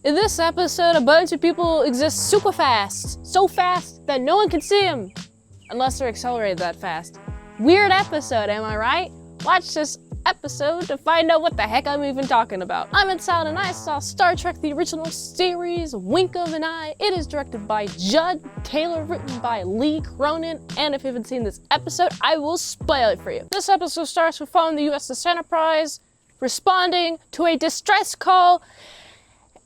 In this episode, a bunch of people exist super fast. So fast that no one can see them. Unless they're accelerated that fast. Weird episode, am I right? Watch this episode to find out what the heck I'm even talking about. I'm Salad and I saw Star Trek the original series, Wink of an Eye. It is directed by Judd Taylor, written by Lee Cronin, and if you haven't seen this episode, I will spoil it for you. This episode starts with following the USS Enterprise, responding to a distress call,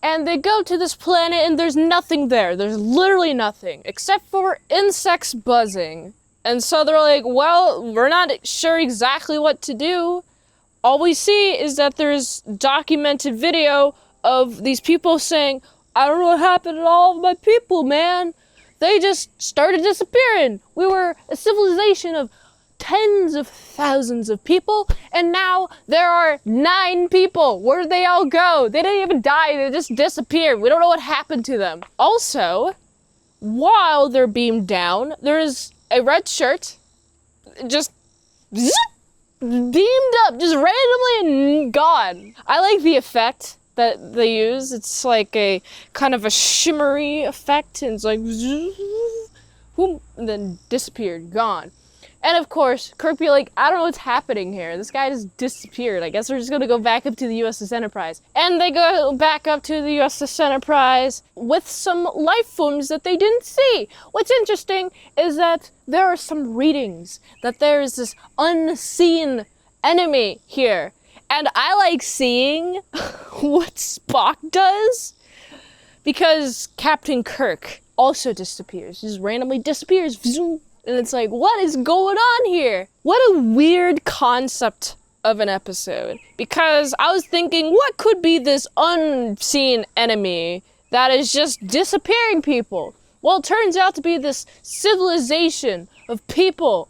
and they go to this planet and there's nothing there. There's literally nothing, except for insects buzzing. And so they're like, well, we're not sure exactly what to do. All we see is that there's documented video of these people saying, I don't know what happened to all of my people, man. They just started disappearing. We were a civilization of tens of thousands of people, and now there are 9 people. Where did they all go? They didn't even die, they just disappeared. We don't know what happened to them. Also, while they're beamed down, there's a red shirt, just zip, beamed up, just randomly and gone. I like the effect that they use. It's like a kind of a shimmery effect, and it's like, whoop, and then disappeared, gone. And of course, Kirk be like, I don't know what's happening here. This guy just disappeared. I guess we're just gonna go back up to the USS Enterprise. And they go back up to the USS Enterprise with some life forms that they didn't see. What's interesting is that there are some readings that there is this unseen enemy here. And I like seeing what Spock does, because Captain Kirk also disappears. Just randomly disappears. And it's like, what is going on here? What a weird concept of an episode. Because I was thinking, what could be this unseen enemy that is just disappearing people? Well, it turns out to be this civilization of people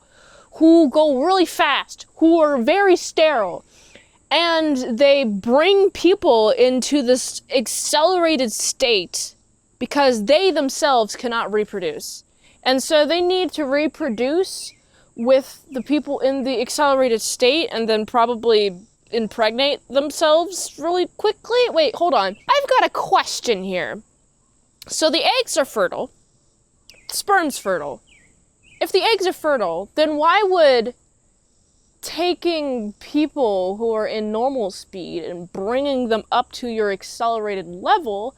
who go really fast, who are very sterile. And they bring people into this accelerated state because they themselves cannot reproduce. And so they need to reproduce with the people in the accelerated state and then probably impregnate themselves really quickly. Wait, hold on. I've got a question here. So the eggs are fertile. The sperm's fertile. If the eggs are fertile, then why would taking people who are in normal speed and bringing them up to your accelerated level,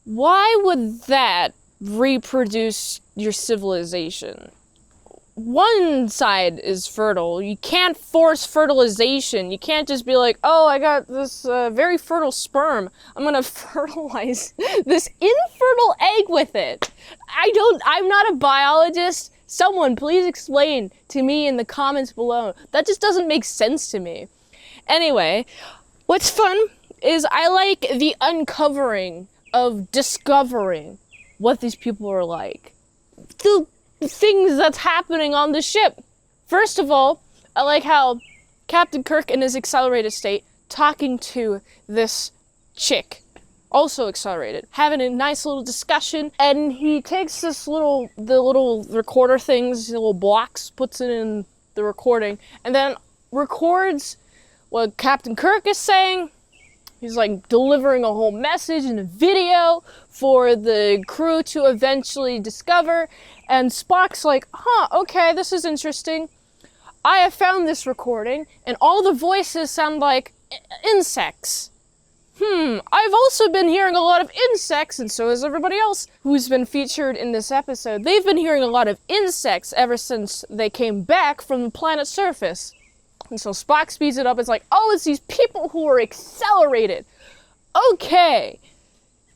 why would that reproduce your civilization? One side is fertile. You can't force fertilization. You can't just be like, oh, I got this very fertile sperm. I'm gonna fertilize this infertile egg with it. I'm not a biologist. Someone please explain to me in the comments below. That just doesn't make sense to me. Anyway, what's fun is I like the uncovering of discovering what these people are like. The things that's happening on the ship. First of all, I like how Captain Kirk in his accelerated state talking to this chick, also accelerated, having a nice little discussion, and he takes the little recorder things, the little blocks, puts it in the recording, and then records what Captain Kirk is saying. He's like delivering a whole message in a video for the crew to eventually discover. And Spock's like, okay, this is interesting. I have found this recording and all the voices sound like insects. I've also been hearing a lot of insects, and so has everybody else who's been featured in this episode. They've been hearing a lot of insects ever since they came back from the planet's surface. And so Spock speeds it up. It's like, oh, it's these people who are accelerated. Okay.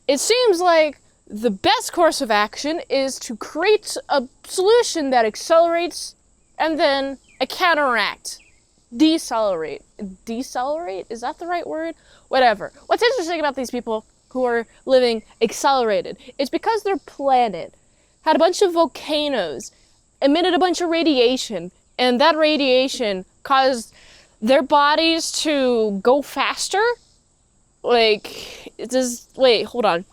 It seems like the best course of action is to create a solution that accelerates and then a counteract. Decelerate. Decelerate? Is that the right word? Whatever. What's interesting about these people who are living accelerated is because their planet had a bunch of volcanoes, emitted a bunch of radiation, and that radiation caused their bodies to go faster. Like, wait, hold on.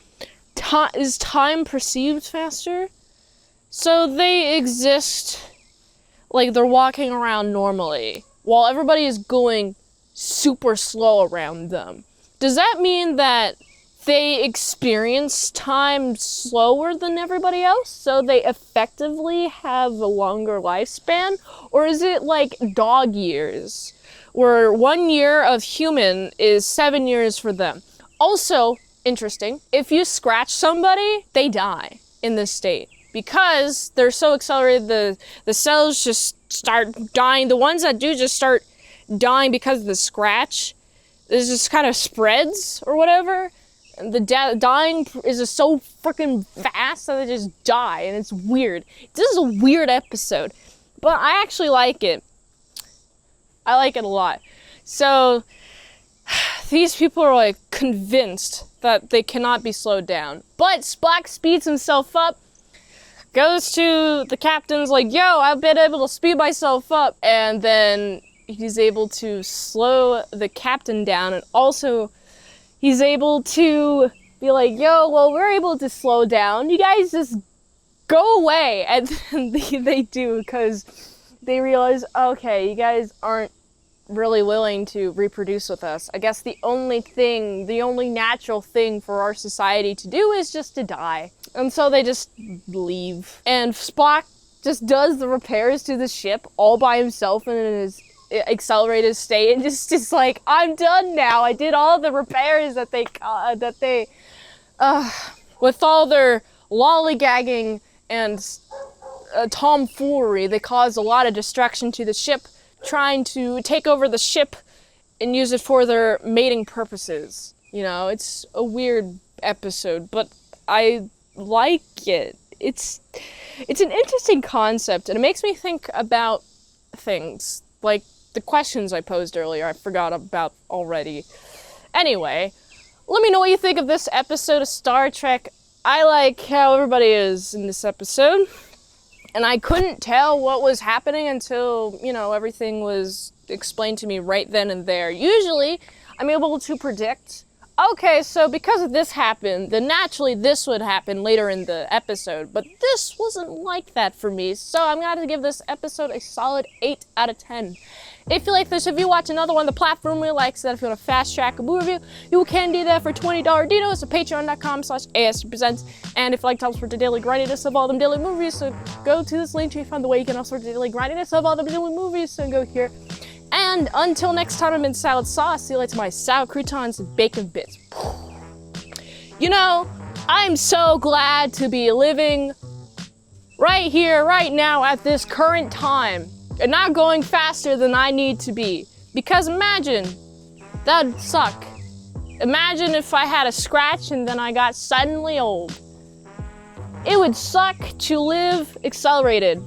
Is time perceived faster? So they exist like they're walking around normally while everybody is going super slow around them. Does that mean that they experience time slower than everybody else, so they effectively have a longer lifespan? Or is it like dog years, where 1 year of human is 7 years for them? Also, interesting, if you scratch somebody, they die in this state. Because they're so accelerated, the cells just start dying. The ones that do just start dying because of the scratch, it just kind of spreads or whatever. The dying is just so freaking fast that they just die, and it's weird. This is a weird episode, but I actually like it. I like it a lot. So, these people are like convinced that they cannot be slowed down. But Spock speeds himself up, goes to the captain's like, yo, I've been able to speed myself up. And then he's able to slow the captain down, and also he's able to be like, yo, well, we're able to slow down. You guys just go away. And then they do, because they realize, okay, you guys aren't really willing to reproduce with us. I guess the only natural thing for our society to do is just to die. And so they just leave. And Spock just does the repairs to the ship all by himself in his accelerated state, and just like, I'm done now. I did all the repairs that they with all their lollygagging and tomfoolery, they caused a lot of destruction to the ship, trying to take over the ship and use it for their mating purposes. You know, it's a weird episode, but I like it. It's an interesting concept, and it makes me think about things like the questions I posed earlier. I forgot about already. Anyway, let me know what you think of this episode of Star Trek. I like how everybody is in this episode, and I couldn't tell what was happening until, you know, everything was explained to me right then and there. Usually, I'm able to predict, okay, so because this happened, then naturally this would happen later in the episode, but this wasn't like that for me, so I'm going to give this episode a solid 8 out of 10. If you like this review, watch another one on the platform we like, so that if you want to fast track a movie review, you can do that for $20 Dinos at patreon.com/ASEPresents. And if you like to help support the daily grindiness of all them daily movies, so go to this link to find the way you can help support the daily grindiness of all them daily movies, so go here. And until next time, I'm in salad sauce. See you later, my sour croutons and bacon bits. You know, I'm so glad to be living right here, right now, at this current time, and not going faster than I need to be. Because imagine, that'd suck. Imagine if I had a scratch and then I got suddenly old. It would suck to live accelerated.